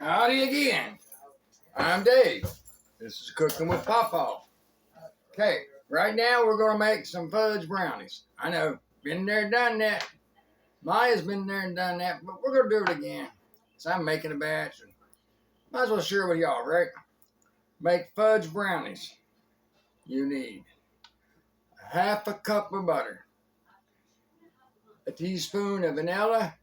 Howdy again. I'm Dave. This is Cooking with Pawpaw. Okay, right now we're going to make some fudge brownies. I know, been there, done that. Maya's been there and done that, but we're going to do it again. So I'm making a batch. And might as well share with y'all, right? Make fudge brownies. You need half a cup of butter, a teaspoon of vanilla,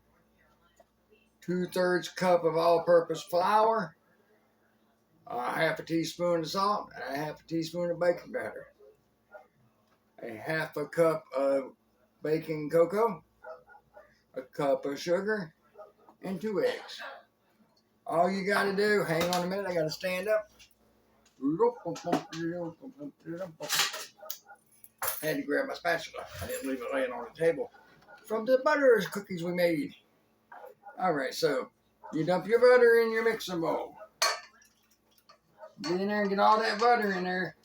2/3 cup of all-purpose flour, half a teaspoon of salt, and a half a teaspoon of baking powder, a half a cup of baking cocoa, a cup of sugar, and 2 eggs. All you got to do, hang on a minute, I got to stand up. I had to grab my spatula. I didn't leave it laying on the table. From the butter cookies we made. All right, so you dump your butter in your mixing bowl. Get in there and get all that butter in there.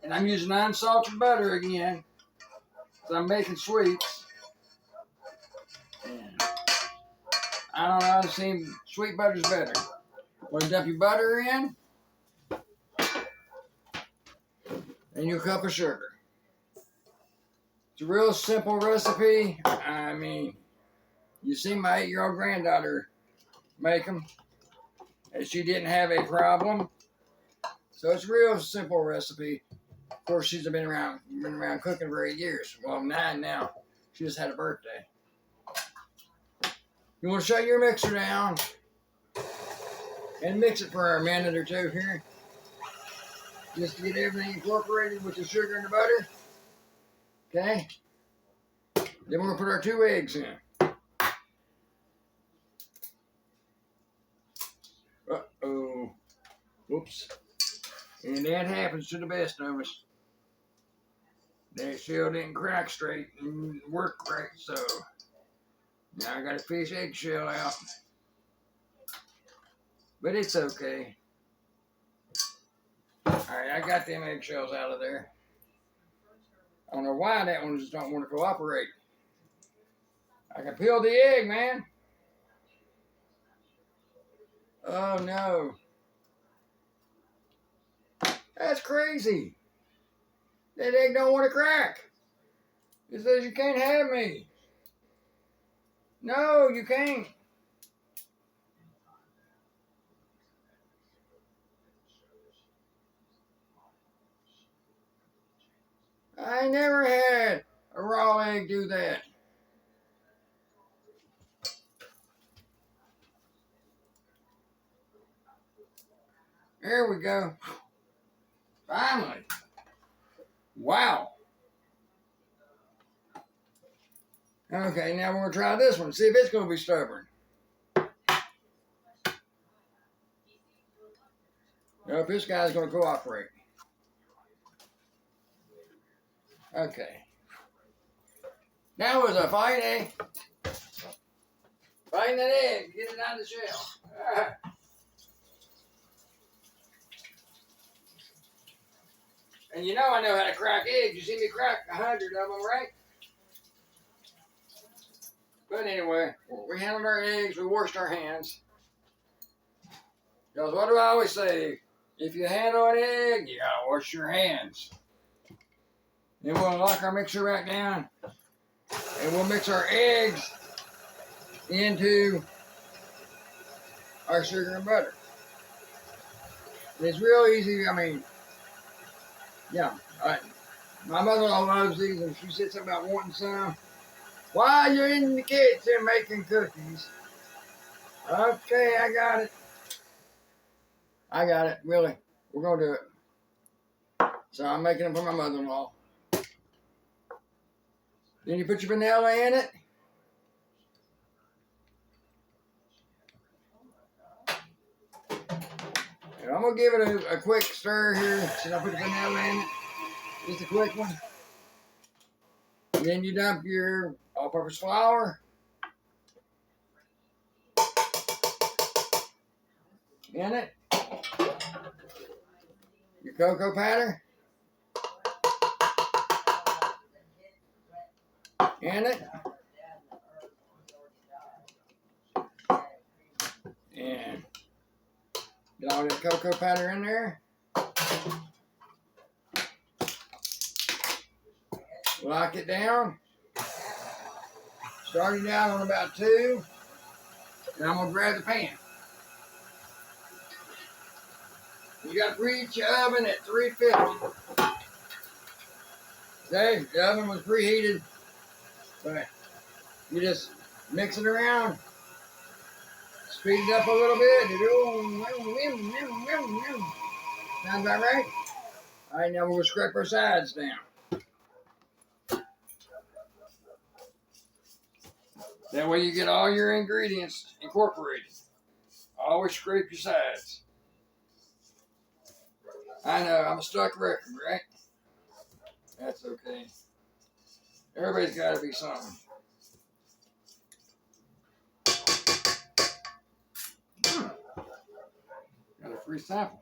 And I'm using unsalted butter again. So I'm making sweets. And I don't know, it seems sweet butter's better. When you dump your butter in, and your cup of sugar. It's a real simple recipe. I mean, you see my 8-year-old granddaughter make them, and she didn't have a problem. So it's a real simple recipe. Of course, she's been around cooking for 8 years. Well, 9 now. She just had a birthday. You want to shut your mixer down and mix it for a minute or two here, just to get everything incorporated with the sugar and the butter. Okay. Then we're going to put our 2 eggs in. Uh-oh. Whoops. And that happens to the best of us. That shell didn't crack straight and work right, so now I got to fish eggshell out. But it's okay. Alright, I got them eggshells out of there. I don't know why that one just don't want to cooperate. I can peel the egg, man. Oh no. That's crazy. That egg don't want to crack. It says you can't have me. No, you can't. I never had a raw egg do that. There we go. Finally. Wow. Okay, now we're going to try this one. See if it's going to be stubborn. Nope, this guy's going to cooperate. Okay. Now was a fight, eh? Fighting that egg. Get it out of the shell. And you know I know how to crack eggs. You see me crack 100 of them, right? But anyway, we handled our eggs. We washed our hands. Because what do I always say? If you handle an egg, you gotta wash your hands. Then we'll lock our mixer back down. And we'll mix our eggs into our sugar and butter. And it's real easy. I mean, yeah. My mother-in-law loves these, and she said something about wanting some. While you're in the kitchen making cookies. Okay, I got it. I got it, really. We're going to do it. So I'm making them for my mother-in-law. Then you put your vanilla in it. And I'm going to give it a quick stir here. Since I put the vanilla in it. Just a quick one. And then you dump your all-purpose flour in it. Your cocoa powder in it. And get all that cocoa powder in there. Lock it down. Starting out on about 2. And I'm going to grab the pan. You got to preheat your oven at 350. Okay, the oven was preheated. But you just mix it around. Speed it up a little bit. Sounds about right? All right, now we'll scrape our sides down. That way you get all your ingredients incorporated. Always scrape your sides. I know, I'm a stuck record, right? That's okay. Everybody's got to be something. Got a free sample.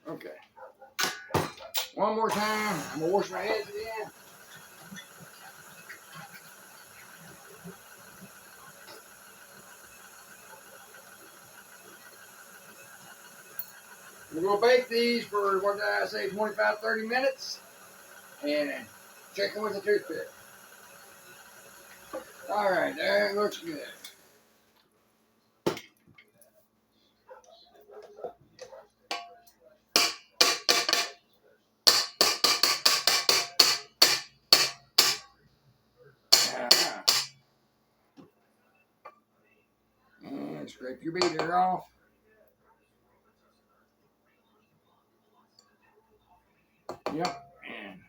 Okay. One more time. I'm going to wash my hands again. We're going to bake these for, what did I say, 25, 30 minutes. And check them with a toothpick. All right, there it looks good. And scrape your beater off. Yep. And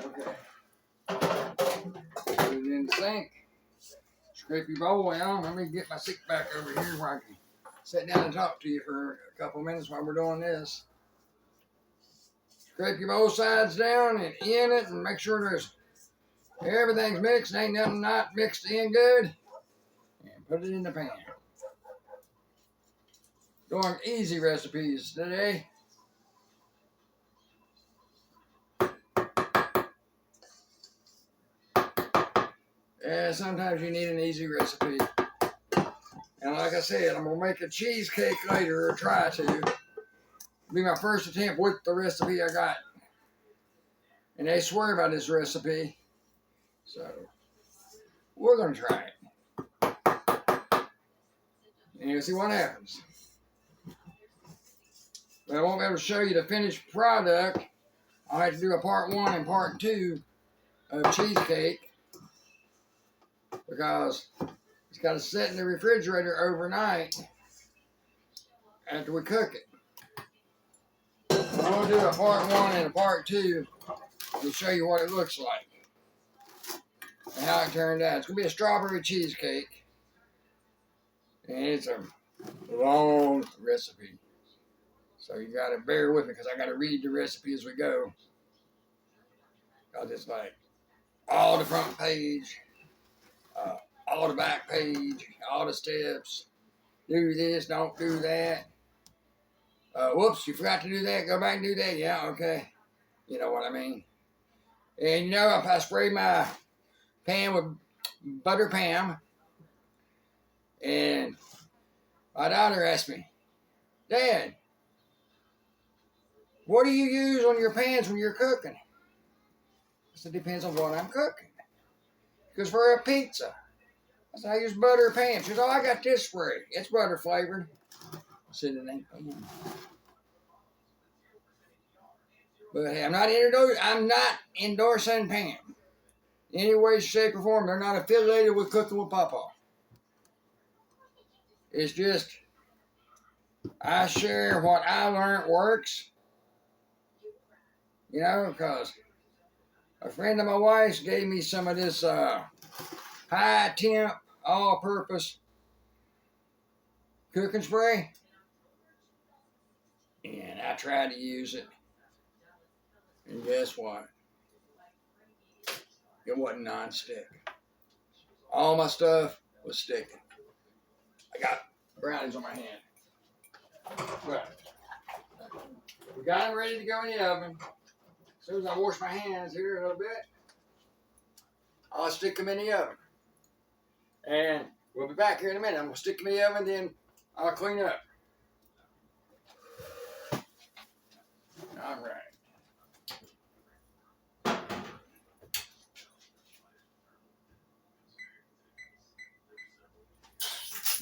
okay. Put it in the sink. Scrape your bowl down. Let me get my stick back over here where I can sit down and talk to you for a couple minutes while we're doing this. Scrape your both sides down and in it and make sure everything's mixed. Ain't nothing not mixed in good. And put it in the pan. Going easy recipes today. Yeah, sometimes you need an easy recipe. And like I said, I'm going to make a cheesecake later, or try to. It'll be my first attempt with the recipe I got. And they swear by this recipe. So, we're going to try it. And you'll see what happens. But I won't be able to show you the finished product. I'll have to do a part 1 and part 2 of cheesecake. Because it's got to sit in the refrigerator overnight after we cook it. We'll do a part 1 and a part 2 to show you what it looks like and how it turned out. It's going to be a strawberry cheesecake. And it's a long recipe. So you got to bear with me because I got to read the recipe as we go. Because it's like all the front page, all the back page, all the steps. Do this, don't do that. Whoops, you forgot to do that. Go back and do that. Yeah, okay. You know what I mean. And you know, I spray my pan with butter Pam. And my daughter asked me, Dad, what do you use on your pans when you're cooking? I said, depends on what I'm cooking. Because for a pizza, I said, I use butter Pam. She goes, oh, I got this spray. It's butter flavored. I said, it ain't Pam. But hey, I'm not endorsing Pam. Any way, shape, or form. They're not affiliated with Cooking with Papa. It's just, I share what I learned works. You know, because a friend of my wife's gave me some of this high temp, all-purpose cooking spray. And I tried to use it. And guess what? It wasn't non-stick. All my stuff was sticking. I got brownies on my hand. But we got them ready to go in the oven. As soon as I wash my hands here a little bit. I'll stick them in the oven. And we'll be back here in a minute. I'm going to stick them in the oven, then I'll clean up. All right.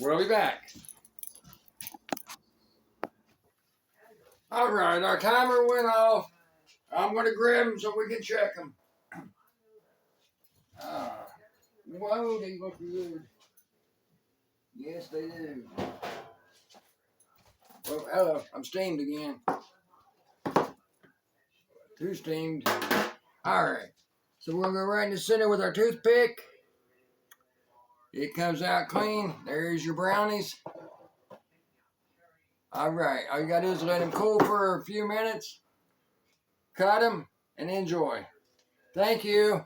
We'll be back. All right, our timer went off. I'm going to grab them so we can check them. Whoa, they look good. Yes, they do. Well, hello, I'm steamed again. Too steamed. All right, so we're going to go right in the center with our toothpick. It comes out clean. There's your brownies. All right, all you got to do is let them cool for a few minutes. Cut them and enjoy. Thank you.